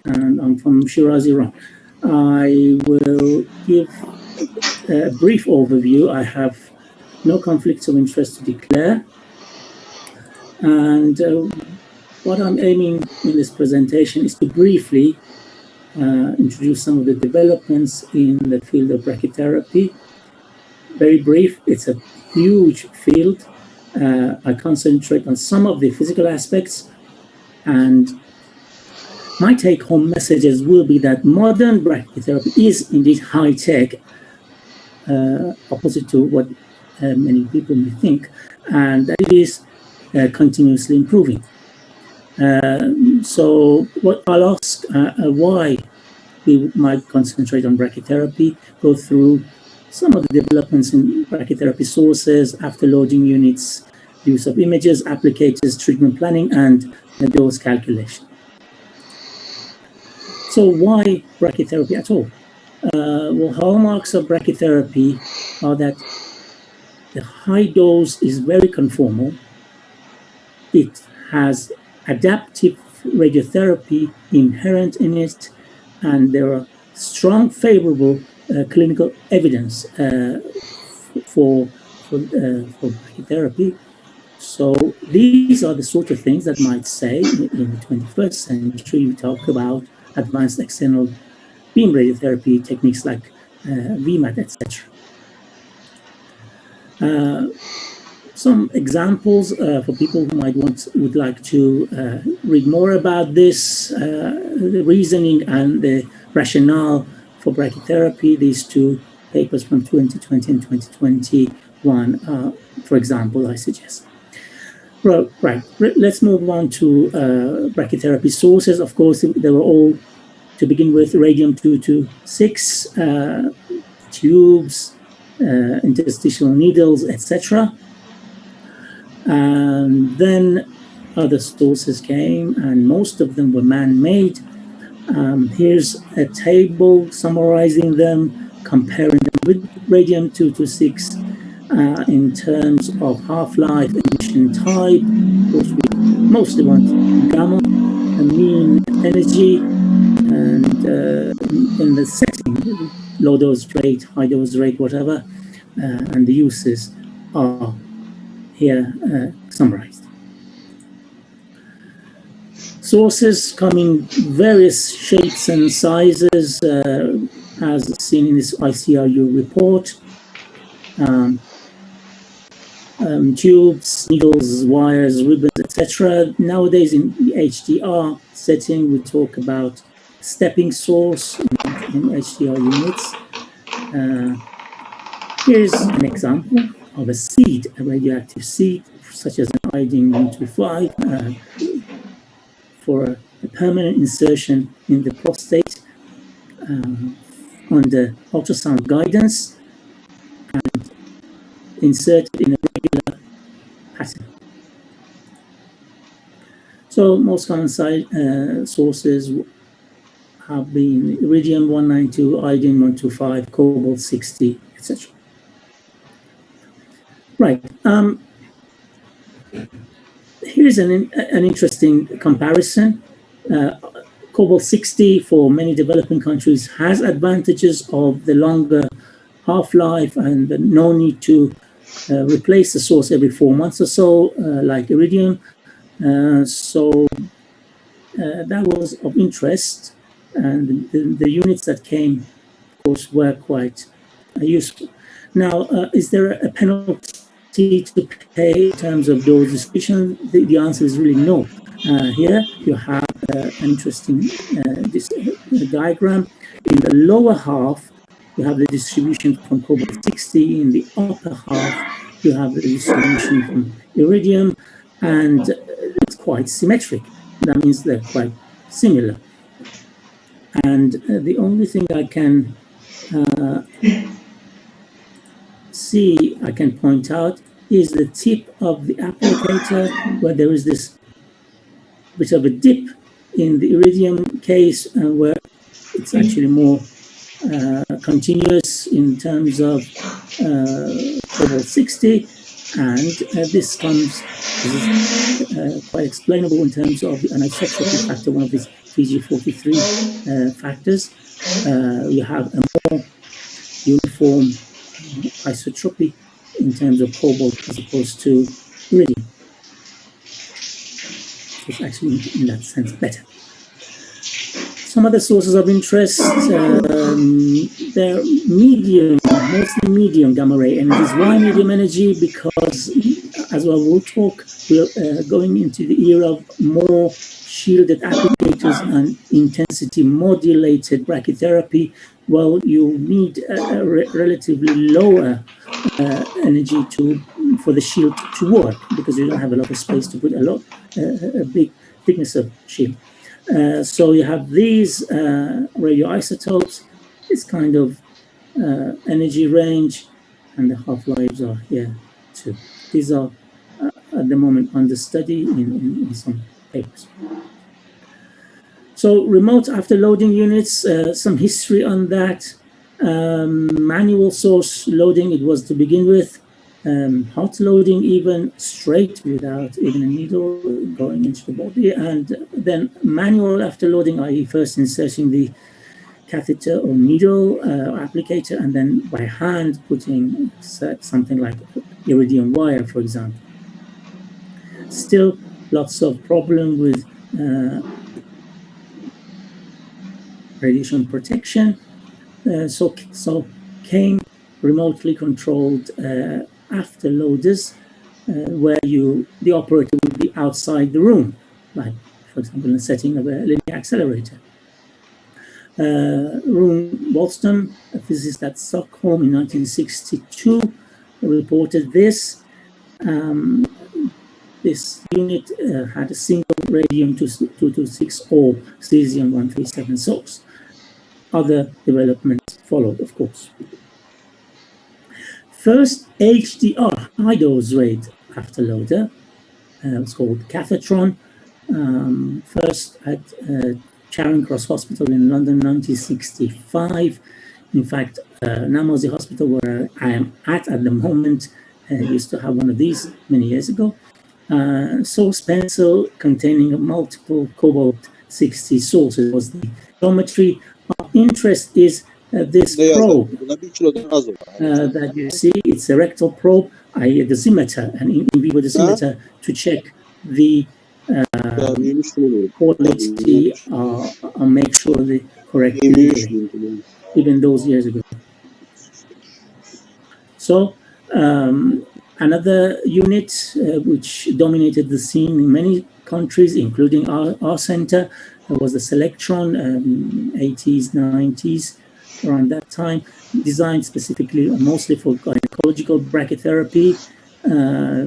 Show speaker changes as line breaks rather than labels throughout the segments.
and I'm from Shirazi, Iran. I will give a brief overview. I have no conflicts of interest to declare. And what I'm aiming in this presentation is to briefly introduce some of the developments in the field of brachytherapy. Very brief, it's a huge field. I concentrate on some of the physical aspects, and my take-home messages will be that modern brachytherapy is indeed high-tech, opposite to what many people may think, and that it is continuously improving. So what I'll ask why we might concentrate on brachytherapy, go through some of the developments in brachytherapy sources, afterloading units, use of images, applicators, treatment planning, and dose calculation. So why brachytherapy at all? Well, hallmarks of brachytherapy are that the high dose is very conformal. It has adaptive radiotherapy inherent in it, and there are strong favorable clinical evidence for brachytherapy. So these are the sort of things that might say in the 21st century we talk about advanced external beam radiotherapy techniques like VMAT, etc. Some examples for people who would like to read more about this, the reasoning and the rationale for brachytherapy. These two papers from 2020 and 2021, for example, I suggest. Right. Let's move on to brachytherapy sources. Of course, they were all, to begin with, radium-226, tubes, interstitial needles, etc. And then other sources came, and most of them were man-made. Here's a table summarizing them, comparing them with radium-226 in terms of half-life, emission type. Of course, we mostly want gamma, mean energy, and in the setting, low dose rate, high dose rate, whatever, and the uses are here summarized. Sources come in various shapes and sizes, as seen in this ICRU report. Tubes, needles, wires, ribbons, etc. Nowadays, in the HDR setting, we talk about stepping source in HDR units. Here's an example of a seed, a radioactive seed, such as an iodine-125, for a permanent insertion in the prostate under ultrasound guidance and inserted in a regular pattern. So most common sources have been iridium-192, iodine-125, cobalt-60, etc. Right. Here's an interesting comparison. Cobalt-60 for many developing countries has advantages of the longer half-life and the no need to replace the source every 4 months or so, like iridium. So that was of interest, and the units that came, of course, were quite useful. Now, is there a penalty to pay in terms of dose distribution? The answer is really no. Here you have an interesting diagram. In the lower half, you have the distribution from cobalt-60. In the upper half, you have the distribution from iridium, and it's quite symmetric. That means they're quite similar. And the only thing I can I can point out is the tip of the applicator, where there is this bit of a dip in the iridium case, where it's actually more continuous in terms of cobalt-60, and this is quite explainable in terms of the anisotropy factor, one of these TG43 factors, you have a more uniform isotropy in terms of cobalt as opposed to iridium. So it's actually, in that sense, better. Some other sources of interest, they're medium, mostly medium gamma ray energies. Why medium energy? Because, as well, we'll talk, we're going into the era of more shielded applicators and intensity modulated brachytherapy. Well, you need a relatively lower energy for the shield to work, because you don't have a lot of space to put a big thickness of shield. So you have these radioisotopes, this kind of energy range, and the half-lives are here too. These are at the moment under study in some papers. So remote afterloading units, some history on that. Manual source loading, it was to begin with. Hot loading, even straight without even a needle going into the body, and then manual afterloading, i.e. first inserting the catheter or needle applicator, and then by hand putting something like iridium wire, for example. Still lots of problem with radiation protection, so came remotely controlled afterloaders, where the operator would be outside the room, like, for example, in the setting of a linear accelerator. Rune Wolston, a physicist at Stockholm in 1962, reported this. This unit had a single radium-226 or cesium-137 source. Other developments followed, of course. First HDR, high dose rate afterloader, it's called Cathetron, first at Charing Cross Hospital in London, 1965. In fact, Mosleh Hospital, where I am at the moment, used to have one of these many years ago. Source pencil containing multiple cobalt-60 sources was the geometry. Our interest is this probe that you see. It's a rectal probe, i.e. the dosimeter, and in vivo dosimeter to check the quality or make sure the correct delivery, even those years ago. So another unit which dominated the scene in many countries, including our center, was the Selectron, 80s, 90s, around that time, designed specifically mostly for gynecological brachytherapy,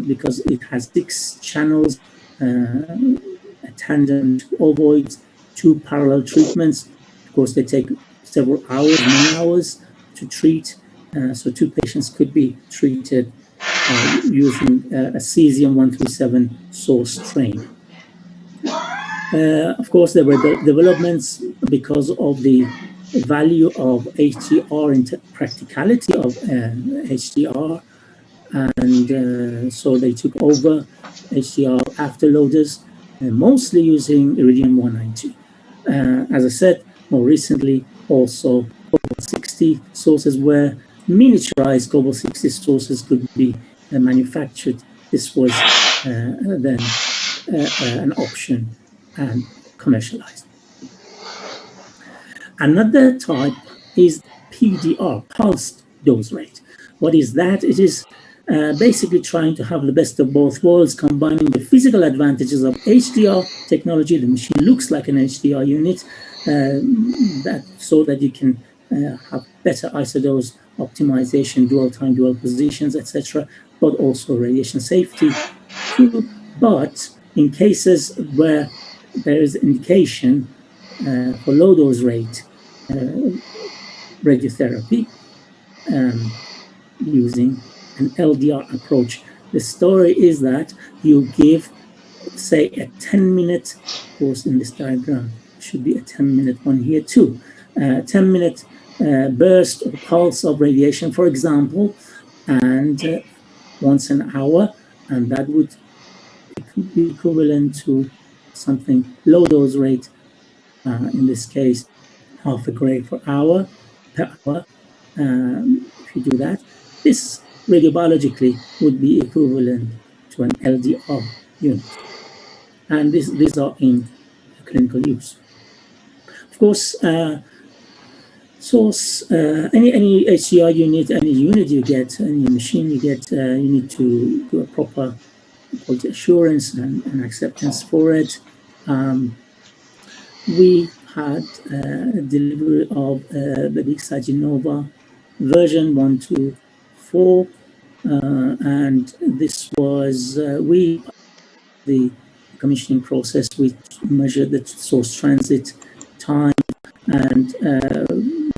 because it has 6 channels, a tandem ovoids, 2 parallel treatments. Of course, they take several hours, many hours to treat. So 2 patients could be treated using a cesium-137 source train. Of course, there were developments because of the value of HDR and practicality of HDR, and so they took over HDR afterloaders, mostly using iridium-192. As I said, more recently, also cobalt-60 sources, where miniaturized cobalt-60 sources could be manufactured. This was then an option and commercialized. Another type is PDR, pulsed dose rate. What is that? It is basically trying to have the best of both worlds, combining the physical advantages of HDR technology. The machine looks like an HDR unit, so that you can have better isodose optimization, dual time, dual positions, etc., but also radiation safety too. But in cases where there is indication for low dose rate radiotherapy using an LDR approach, the story is that you give, say, a 10-minute, of course, in this diagram, should be a 10-minute one here too, 10-minute burst or pulse of radiation, for example, and once an hour, and that would be equivalent to something low dose rate in this case, half a gray per hour. If you do that, this radiobiologically would be equivalent to an LDR unit. And these are in clinical use. Of course, any HCR unit, any unit you get, any machine you get, you need to do a proper quality assurance and acceptance for it. We had a delivery of the Big Genova version 1.2.4, and this was the commissioning process. We measured the source transit time, and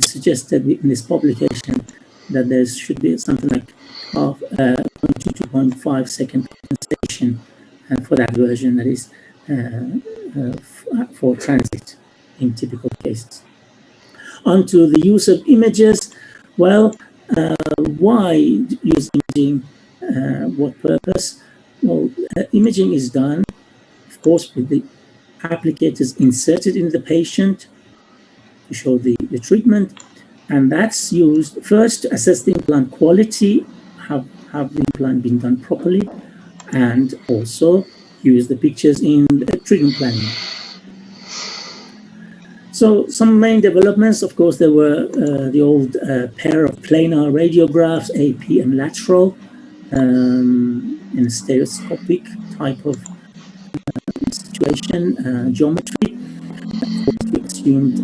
suggested in this publication that there should be something like 0.2 to 0.5 second compensation for that version, that is for transit in typical cases. Onto the use of images. Well, why use imaging? What purpose? Well, imaging is done, of course, with the applicators inserted in the patient to show the treatment, and that's used first to assess the implant quality, have the implant been done properly, and also use the pictures in the treatment planning. So some main developments, of course, there were the old pair of planar radiographs, AP and lateral, in a stereoscopic type of situation, geometry. Of course, we assumed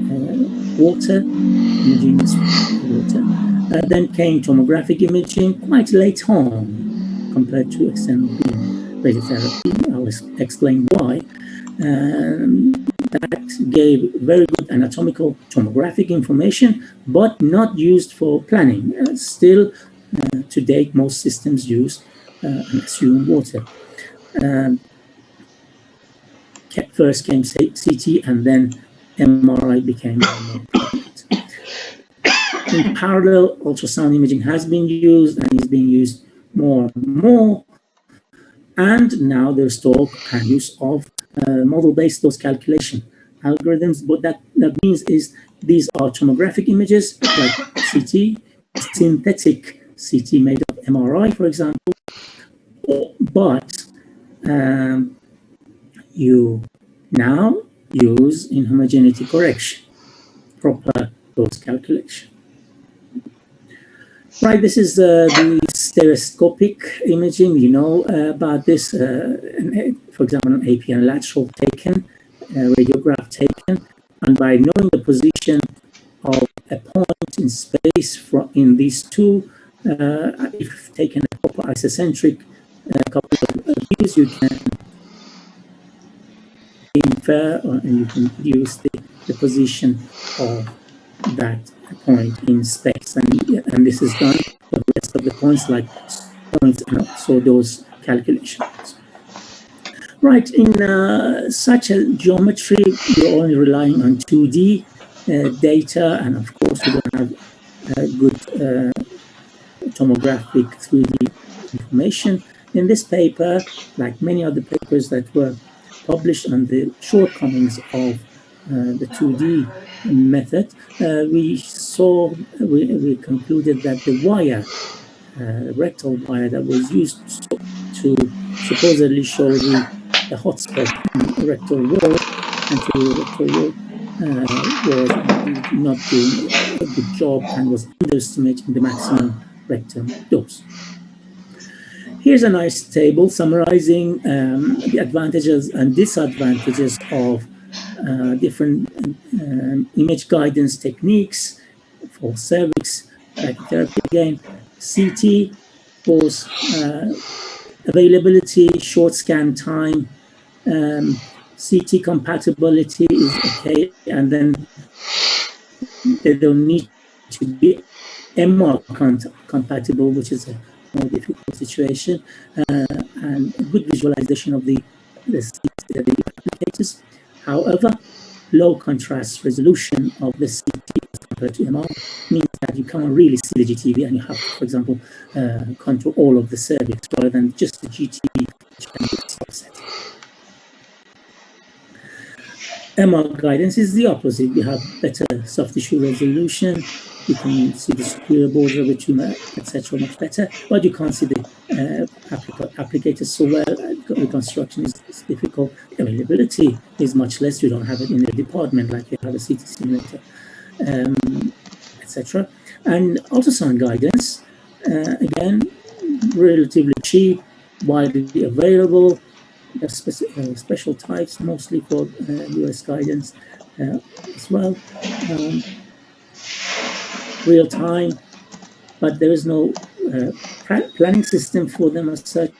water, imaging water. Then came tomographic imaging quite late on compared to external beam radiotherapy. I'll explain why. That gave very good anatomical tomographic information, but not used for planning. Still, to date, most systems use and assume water. First came CT, and then MRI became more prevalent. In parallel, ultrasound imaging has been used and is being used more and more. And now there's talk and use of model-based dose calculation algorithms. What that means is these are tomographic images like CT, synthetic CT made of MRI, for example, but you now use inhomogeneity correction, proper dose calculation. Right, this is the stereoscopic imaging. You know about this. For example, an AP and lateral taken, radiograph taken, and by knowing the position of a point in space in these two, if taken a proper isocentric couple of views, you can infer and you can use the position of that point in space, and this is done for the rest of the points, like points, and also those calculations. Right, in such a geometry, you're only relying on 2D data, and of course, you don't have good tomographic 3D information. In this paper, like many other papers that were published on the shortcomings of the 2D method, we concluded that the wire, rectal wire that was used to supposedly show the hotspot in the rectal wall, and the rectal wall was not doing a good job and was underestimating the maximum rectum dose. Here's a nice table summarizing the advantages and disadvantages of different image guidance techniques for cervix, brachytherapy again, CT, of course, availability, short scan time, CT compatibility is okay, and then they don't need to be MR compatible, which is a more difficult situation, and good visualization of the applicators. However, low contrast resolution of the CT as compared to MR means that you can't really see the GTV, and you have to, for example, control all of the cervix rather than just the GTV, which can be subset. MR guidance is the opposite. You have better soft tissue resolution. You can see the superior border of the tumor, etc., much better, but you can't see the applicators so well. Reconstruction is difficult. Availability is much less. You don't have it in the department like you have a CT simulator, etc. And ultrasound guidance, again, relatively cheap, widely available. Special types, mostly for US guidance as well. Real time, but there is no planning system for them as such,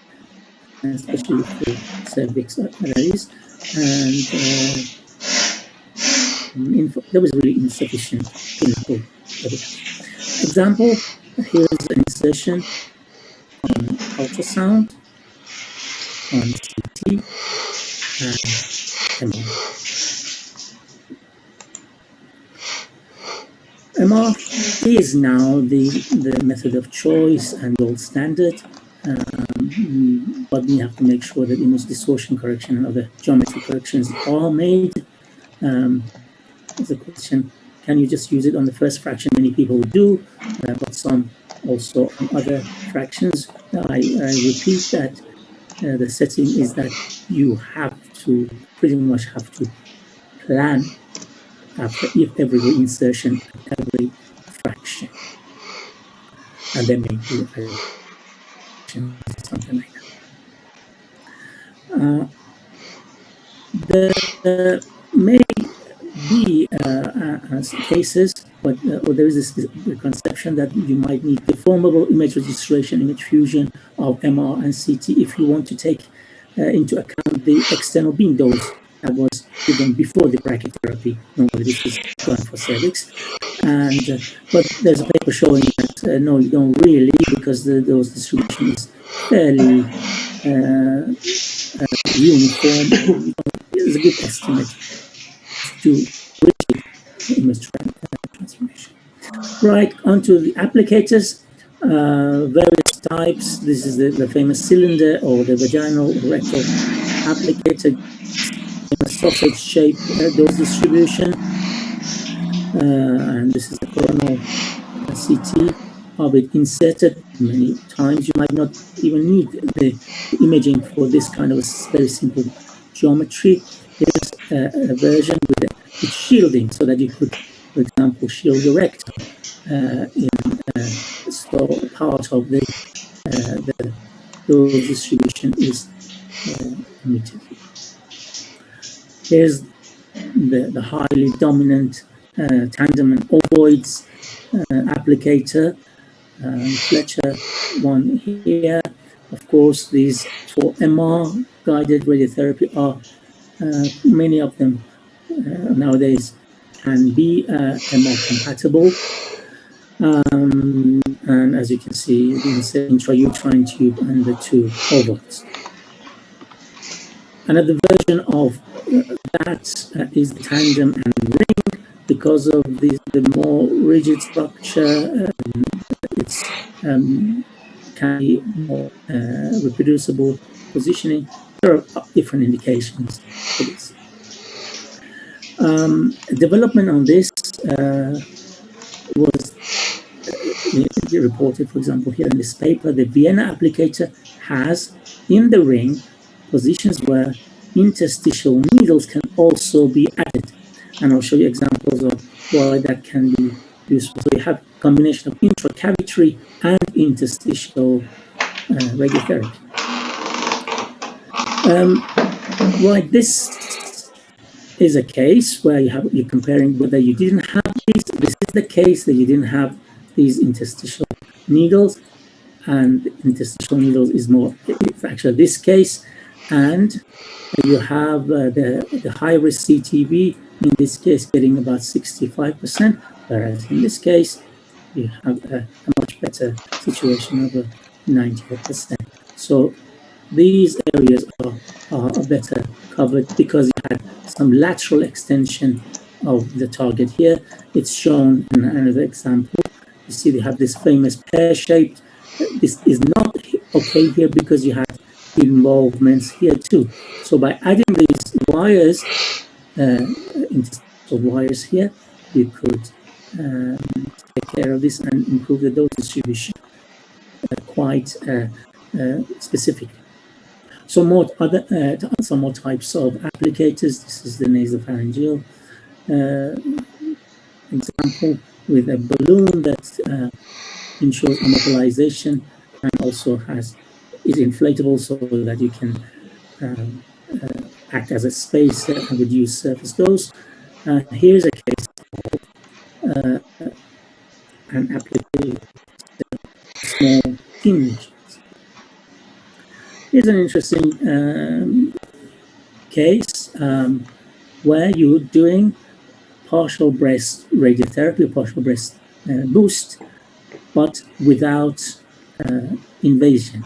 especially for cervix arrays. And there was really insufficient clinical evidence. Example, here's an insertion on ultrasound, on CT, and MR. MR is now the method of choice and gold standard, but we have to make sure that image distortion correction and other geometry corrections are made. There's a question, can you just use it on the first fraction? Many people do, but some also on other fractions. I repeat that the setting is that you have to pretty much have to plan after every insertion and every fraction. And then maybe something like that. There may be cases, but there is this conception that you might need deformable image registration, image fusion of MR and CT if you want to take into account the external beam dose that was given before the brachytherapy. Normally this is done for cervix. And but there's a paper showing that no, you don't really, because the dose distribution is fairly uniform. It's a good estimate to rigid image transformation. Right, onto the applicators. Various types. This is the famous cylinder or the vaginal rectal applicator, sausage-shaped dose distribution. And this is the coronal CT of it inserted. Many times you might not even need the imaging for this kind of a very simple geometry. Here's a version with shielding, so that you could, for example, shield your rectum in so part of the dose distribution is omitted. Here's the highly dominant tandem and ovoids applicator, Fletcher one here. Of course, these for MR guided radiotherapy are many of them nowadays can be MR compatible. And as you can see, the intrauterine tube and the two ovoids. Another version of that is the tandem and ring. Because of the more rigid structure, it's can be more reproducible positioning. There are different indications for this. Development on this was reported, for example, here in this paper. The Vienna applicator has in the ring positions where interstitial needles can also be added. And I'll show you examples of why that can be useful. So you have a combination of intracavitary and interstitial radiotherapy. Right, this is a case where you're comparing whether you didn't have these. This is the case that you didn't have these interstitial needles, and interstitial needles is more, it's actually this case, and you have the high-risk CTV, in this case getting about 65%, whereas in this case you have a much better situation of 98%. So these areas are better covered because you had some lateral extension of the target here. It's shown in another example. You see they have this famous pear-shaped. This is not okay here because you have involvements here too. So by adding these wires, interstitial wires here, you could take care of this and improve the dose distribution quite specifically. Some more types of applicators. This is the nasopharyngeal example with a balloon that ensures immobilization and also is inflatable so that you can act as a spacer and reduce surface dose. Here's a case of an applicator, small image. Here's an interesting case where you're doing partial breast radiotherapy, partial breast boost, but without invasion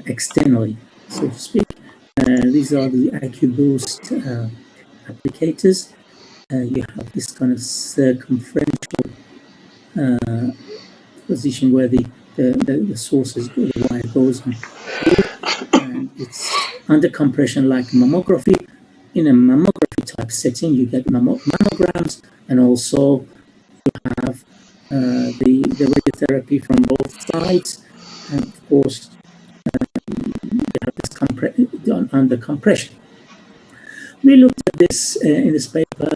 externally, so to speak. These are the AccuBoost applicators. You have this kind of circumferential position where the source is good, the wire goes on, and it's under compression like mammography. In a mammography type setting, you get mammograms, and also you have the radiotherapy from both sides, and of course you have this done under compression. We looked at this in this paper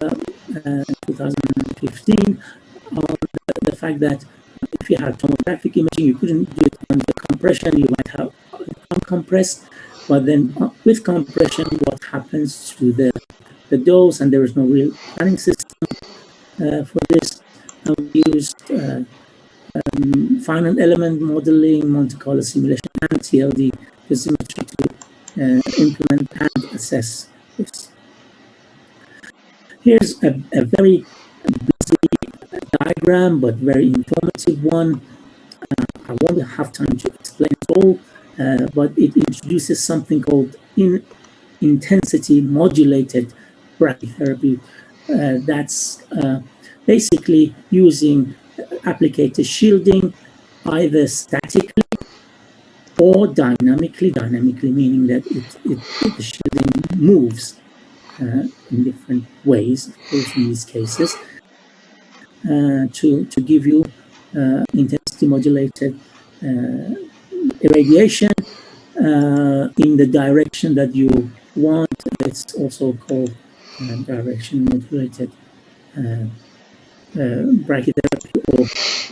in 2015 on the fact that if you had tomographic imaging, you couldn't do it under compression, you might have uncompressed, but then with compression, what happens to the dose, and there is no real planning system for this. And we used finite element modeling, Monte Carlo simulation, and TLD dosimetry to implement and assess this. Here's a very busy diagram, but very informative one. I won't have time to explain it all, but it introduces something called intensity modulated brachytherapy. That's basically using applicator shielding either statically or dynamically. Dynamically meaning that the shielding moves in different ways, of course, in these cases, to give you intensity modulated irradiation in the direction that you want. It's also called direction modulated brachytherapy or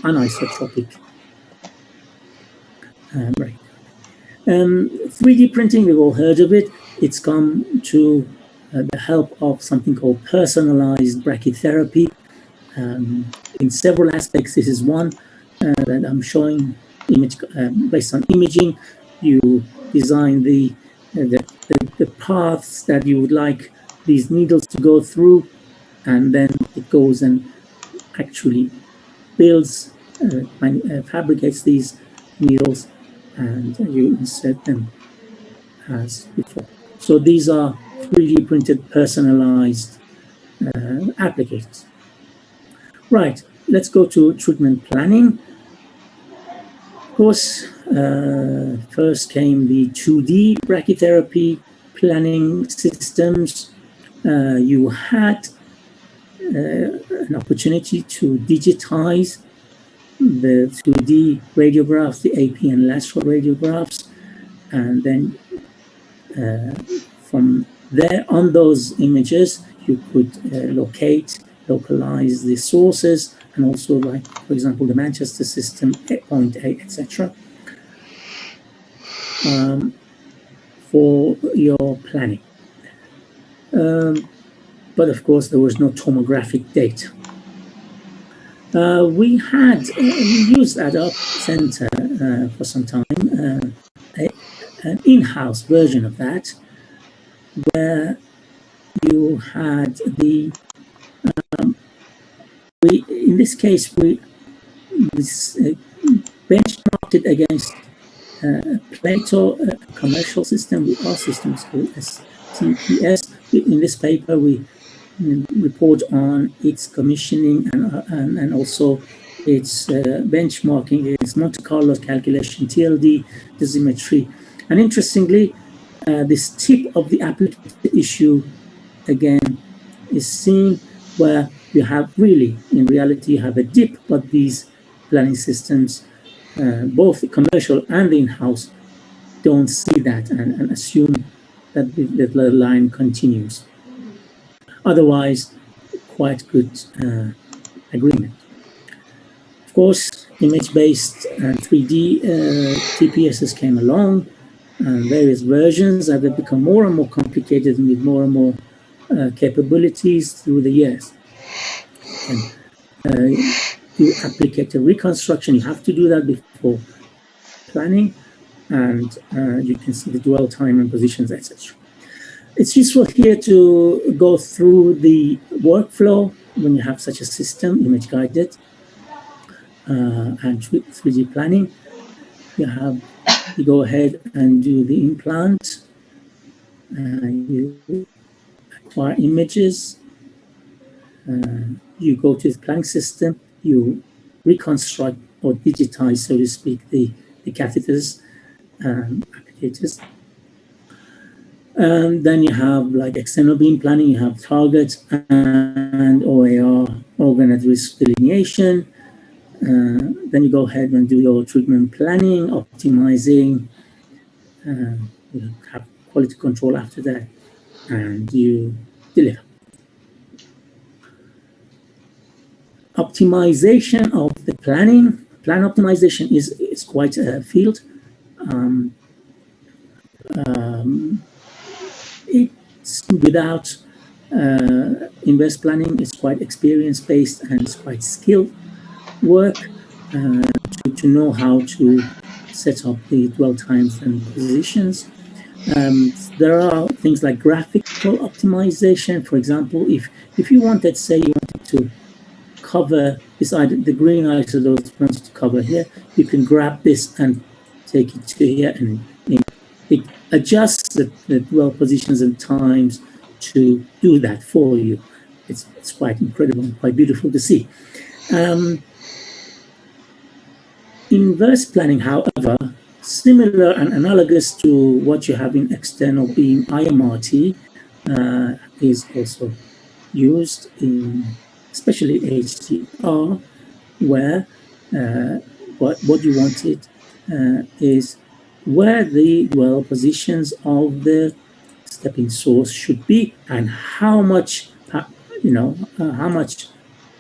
anisotropic brachytherapy. 3D printing, we've all heard of it. It's come to the help of something called personalized brachytherapy. In several aspects, this is one that I'm showing based on imaging. You design the paths that you would like these needles to go through, and then it goes and actually builds, fabricates these needles, and you insert them as before. So these are 3D printed personalized applicators. Right, let's go to treatment planning. Of course, first came the 2D brachytherapy planning systems. You had an opportunity to digitize the 2D radiographs, the AP and lateral radiographs, and then from there on those images, you could localize the sources, and also, like, for example, the Manchester system, point A, etc., for your planning. But of course, there was no tomographic data. We used at our center for some time an in-house version of that, where you had the in this case we benchmarked it against Plato commercial system. Our system is called STPS. In this paper, we report on its commissioning and also its benchmarking, its Monte Carlo calculation, TLD dosimetry. And interestingly, this tip of the applicator issue, again, is seen, where you have really, in reality, you have a dip, but these planning systems, both the commercial and the in-house, don't see that and assume that the line continues. Otherwise, quite good agreement. Of course, image-based and 3D TPSs came along, and various versions have become more and more complicated and with more and more capabilities through the years. You can do applicator reconstruction. You have to do that before planning, and you can see the dwell time and positions, etc. It's useful here to go through the workflow when you have such a system, image guided and 3D planning. You go ahead and do the implant, you acquire images, you go to the planning system, you reconstruct or digitize, so to speak, the catheters, applicators. And then you have like external beam planning, you have target and OAR, organ at risk delineation. Then you go ahead and do your treatment planning, optimizing, you have quality control after that, and you deliver. Optimization of the plan optimization is quite a field. It's without invest planning, it's quite experience based and it's quite skilled work to know how to set up the dwell times and positions. There are things like graphical optimization. For example, if you wanted, say, you wanted to cover this, the green isodose wanted to cover here, you can grab this and take it to here, and it adjusts the dwell positions and times to do that for you. It's quite incredible and quite beautiful to see. Inverse planning, however, similar and analogous to what you have in external beam IMRT, is also used in especially HDR, where what you wanted is where the dwell positions of the stepping source should be, and how much how much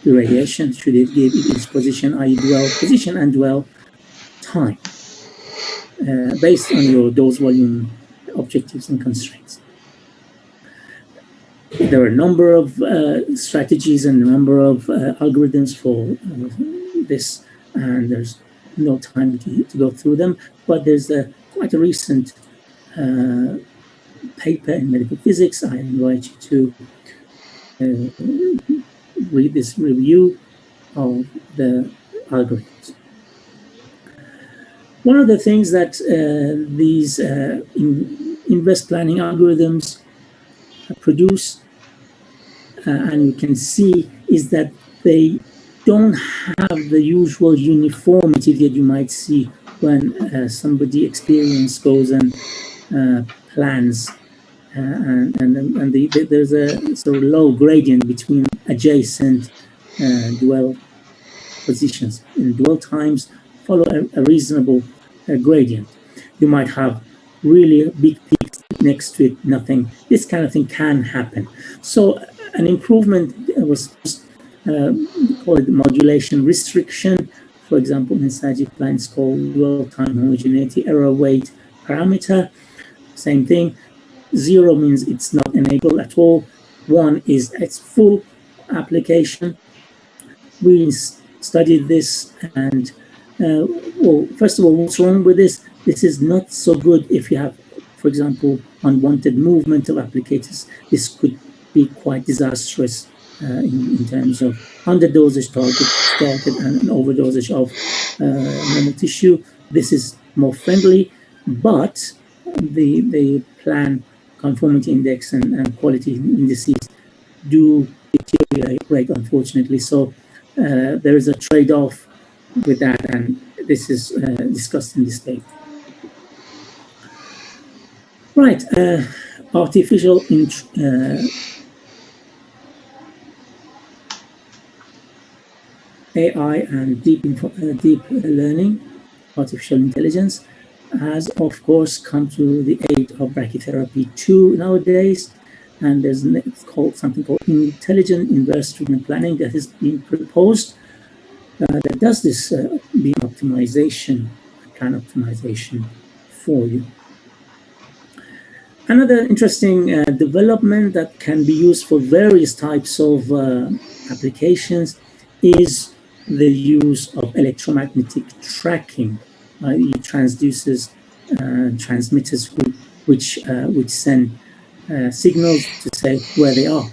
irradiation should it give in each position, i.e. dwell position and dwell time, based on your dose volume objectives and constraints. There are a number of strategies and a number of algorithms for this, and there's no time to go through them, but there's quite a recent paper in medical physics. I invite you to read this review of the algorithms. One of the things that these invest planning algorithms produce, and you can see, is that they don't have the usual uniformity that you might see when somebody experienced goes and plans, and there's a sort of low gradient between adjacent dwell positions. And dwell times follow a reasonable gradient. You might have really big peaks next to it, nothing. This kind of thing can happen. So an improvement was called modulation restriction. For example, in Sajid plan, it's called dwell time homogeneity error weight parameter. Same thing. 0 means it's not enabled at all. 1 is its full application. We studied this, and well, first of all, what's wrong with this? This is not so good if you have, for example, unwanted movement of applicators. This could be quite disastrous in terms of underdosage target and overdosage of normal tissue. This is more friendly, but the plan conformity index and quality indices do deteriorate, unfortunately. So there is a trade-off with that, and this is discussed in this paper. Right, artificial AI and deep learning, artificial intelligence, has of course come to the aid of brachytherapy too nowadays. And there's something called intelligent inverse treatment planning that has been proposed that does this beam optimization, plan optimization for you. Another interesting development that can be used for various types of applications is the use of electromagnetic tracking, i.e. transducers, transmitters which send signals to say where they are.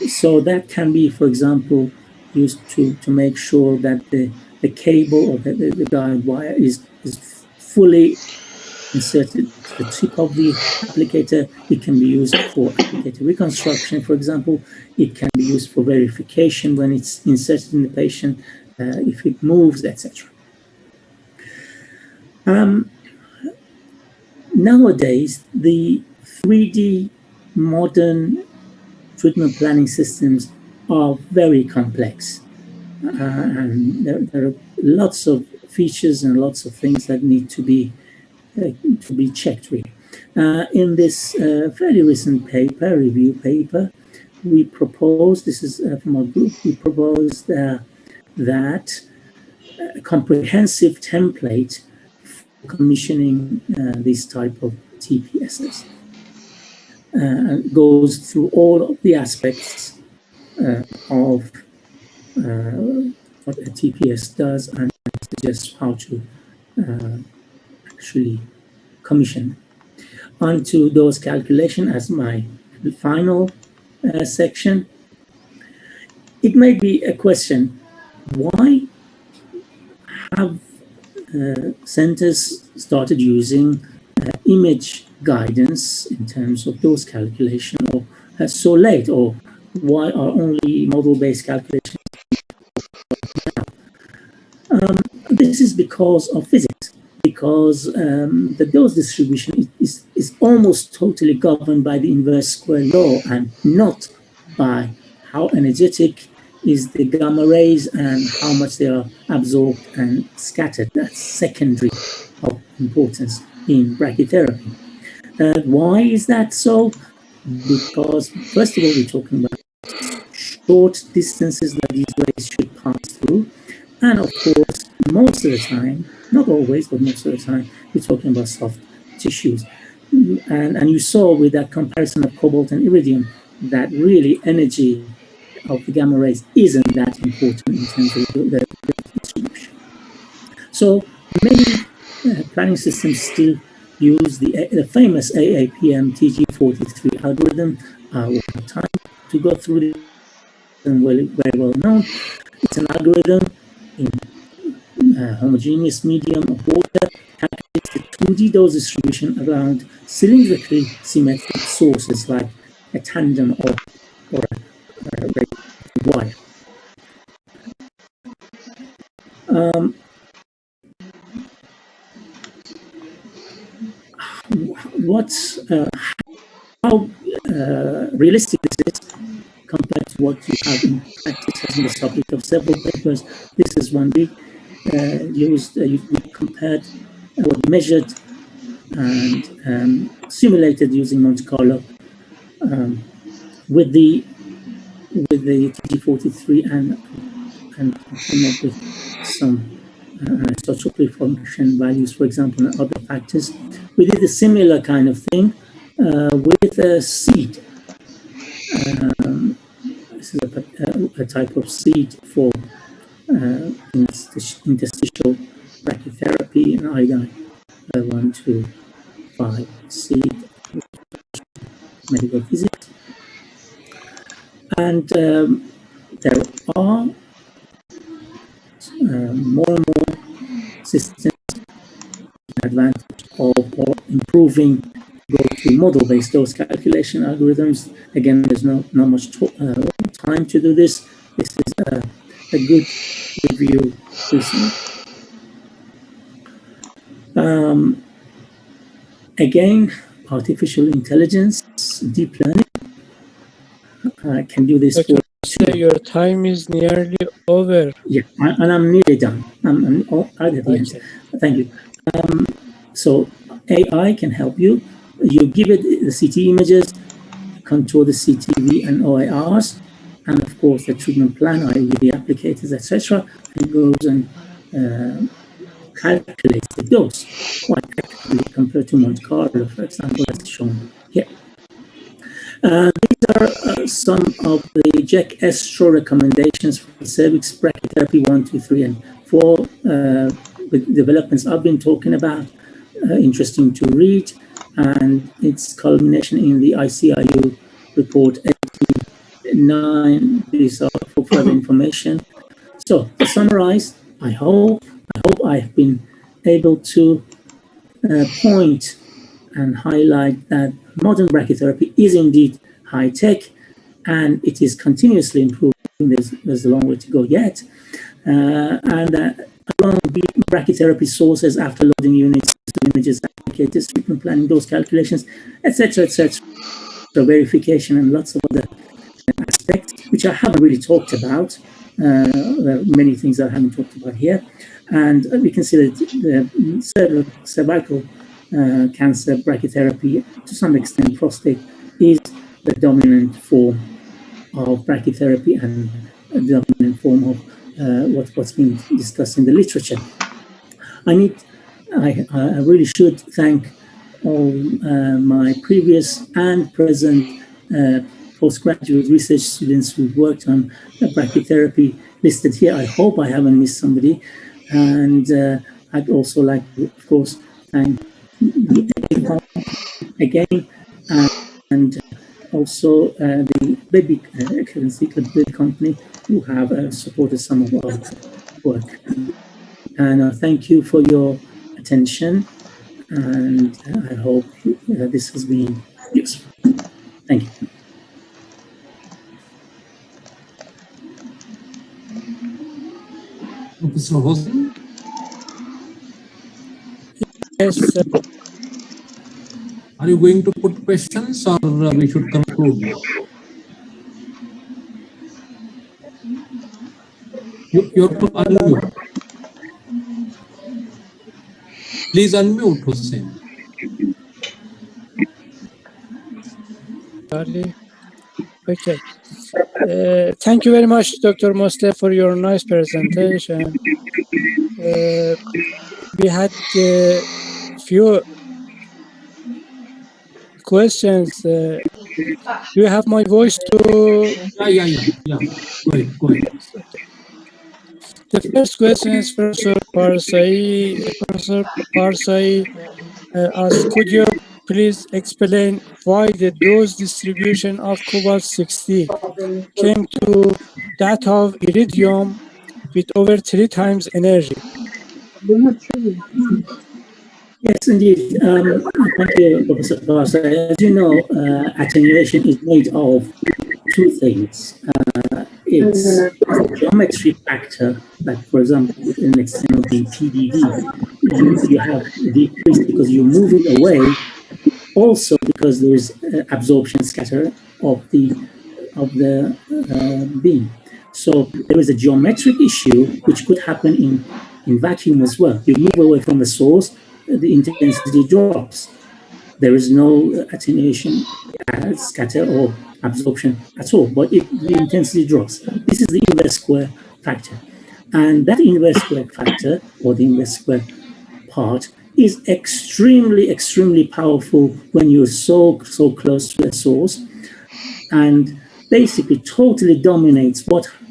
So that can be, for example, used to make sure that the cable or the guide wire is fully inserted to the tip of the applicator. It can be used for applicator reconstruction, for example. It can be used for verification when it's inserted in the patient, if it moves, etc. Nowadays, the 3D modern treatment planning systems are very complex. And there are lots of features and lots of things that need to be checked, really. In this fairly recent paper, review paper, we proposed, this is from our group, we proposed that a comprehensive template for commissioning these type of TPSs goes through all of the aspects of what a TPS does and suggests how to actually commission. Onto those calculations as my final section. It may be a question, why have centers started using image guidance in terms of those calculations or so late, or why are only model-based calculations? This is because of physics, because the dose distribution is almost totally governed by the inverse square law and not by how energetic is the gamma rays and how much they are absorbed and scattered. That's secondary of importance in brachytherapy. Why is that so? Because first of all, we're talking about short distances that these rays should pass through. And of course, most of the time, not always, but most of the time, we're talking about soft tissues. And you saw with that comparison of cobalt and iridium that really energy of the gamma rays isn't that important in terms of the distribution. So many planning systems still use the famous AAPM TG43 algorithm. We have time to go through this, and very well known. It's an algorithm in homogeneous medium of water, calculates the 2D dose distribution around cylindrically symmetric sources like a tandem or a wire. How realistic this is compared to what you have in practice has been the subject of several papers. This is one we used, we compared what measured and simulated using Monte Carlo with the TG43 and came up with some isotropy function values, for example, and other factors. We did a similar kind of thing with a seed. This is a type of seed for interstitial brachytherapy, and iodine 1, 2, 5 seed, medical physics. And there are more and more systems advantage of or improving go to model-based dose calculation algorithms. Again, there's not much time to do this. This is a good review recently. Again, artificial intelligence, deep learning can do this for
your time is nearly over.
Yeah, and I'm nearly done. I'm right at the end. Thank you. So AI can help you. You give it the CT images, control the CTV and OIRs, and of course the treatment plan, i.e. the applicators, etc., and goes and calculates the dose quite accurately compared to Monte Carlo, for example, as shown here. These are some of the Jack Estro recommendations for cervix brachytherapy 1, 2, 3, and 4. The developments I've been talking about, interesting to read, and its culmination in the ICIU report 89. These are for further information. So to summarize, I hope I've been able to point and highlight that modern brachytherapy is indeed high tech, and it is continuously improving. There's a long way to go yet, and along the brachytherapy sources, after loading units, images, applicators, treatment planning, dose calculations, etc., verification, and lots of other aspects which I haven't really talked about. There are many things I haven't talked about here, and we can see that the cervical cancer brachytherapy, to some extent prostate, is the dominant form of brachytherapy and the dominant form of what's been discussed in the literature. I really should thank all my previous and present postgraduate research students who worked on brachytherapy listed here. I hope I haven't missed somebody. And I'd also like to, of course, thank the again, and also the baby company who have supported some of our work. And thank you for your attention, and I hope this has been useful. Thank you.
Professor Hossein?
Yes.
Are you going to put questions, or we should conclude? You're to unmute. Please unmute, Hossein.
Charlie. Okay. Thank you very much, Dr. Mosleh, for your nice presentation. We had a few questions. Do you have my voice to?
Yeah. Go ahead.
The first question is Professor Parsai. Professor Parsai asks, could you please explain why the dose distribution of cobalt-60 came to that of iridium with over 3 times energy?
Yes, indeed. Thank you, Professor Barsa. As you know, attenuation is made of two things. It's a geometry factor, like, for example, in an extent of the PDD, you have decreased because you're moving away, also because there's absorption scatter of the beam. So there is a geometric issue which could happen in vacuum as well. You move away from the source, the intensity drops. There is no attenuation, scatter, or absorption at all, but the intensity drops. This is the inverse square factor. And that inverse square factor, or the inverse square part, is extremely powerful when you're so close to a source, and basically totally dominates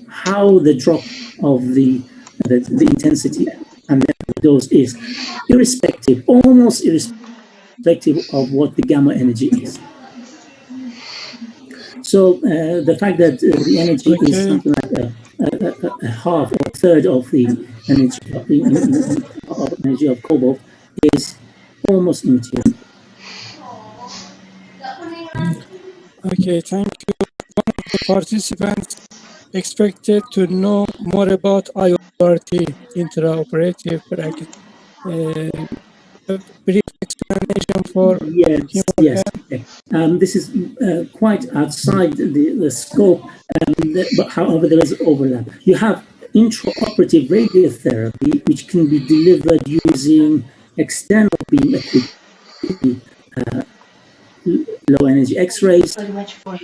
how the drop of the intensity and the dose is, almost irrespective of what the gamma energy is. So the fact that the energy is something like a half or a third of the energy of cobalt is almost immaterial.
Okay, thank you. One of the participants expected to know more about IORT, intraoperative a brief explanation for
Yes,
human
yes.
hair?
Okay. This is quite outside the scope, but however, there is overlap. You have intraoperative radiotherapy, which can be delivered using external beam equipment, low energy X-rays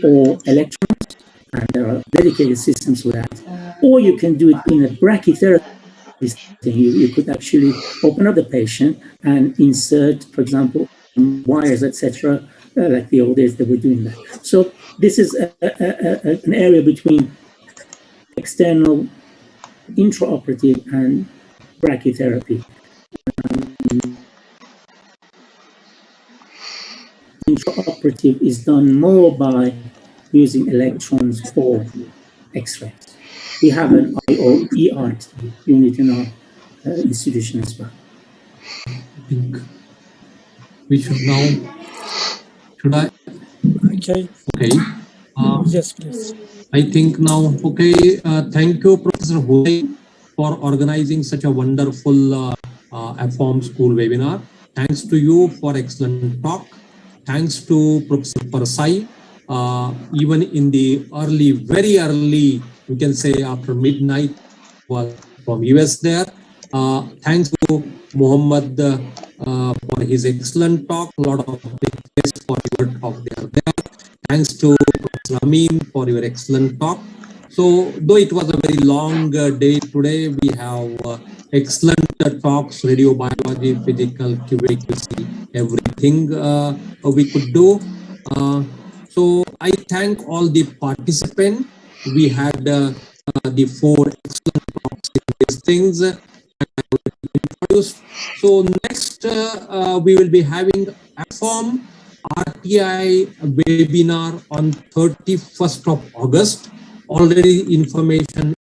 or electrons, and there are dedicated systems for that. Or you can do it in a brachytherapy. You could actually open up the patient and insert, for example, wires, etc., like the old days they were doing that. So this is an area between external, intraoperative, and brachytherapy. Intraoperative is done more by using electrons or X-rays. We have an ERT unit in our institution as well.
I think we should now. Should I?
Okay.
Okay.
Yes, please.
I think now, okay, thank you, Professor Hussain, for organizing such a wonderful AFOM school webinar. Thanks to you for excellent talk. Thanks to Professor Parsai, even in the early, very early, we can say after midnight, was from US there. Thanks to Muhammad for his excellent talk. A lot of big thanks for your talk there. Thanks to Professor Amin for your excellent talk. So, though it was a very long day today, we have excellent talks, radio biology, physical, QA/QC, everything we could do. So, I thank all the participants. We had the 4 excellent talks in these things. So next we will be having AFOM RTI webinar on 31st of August. Already information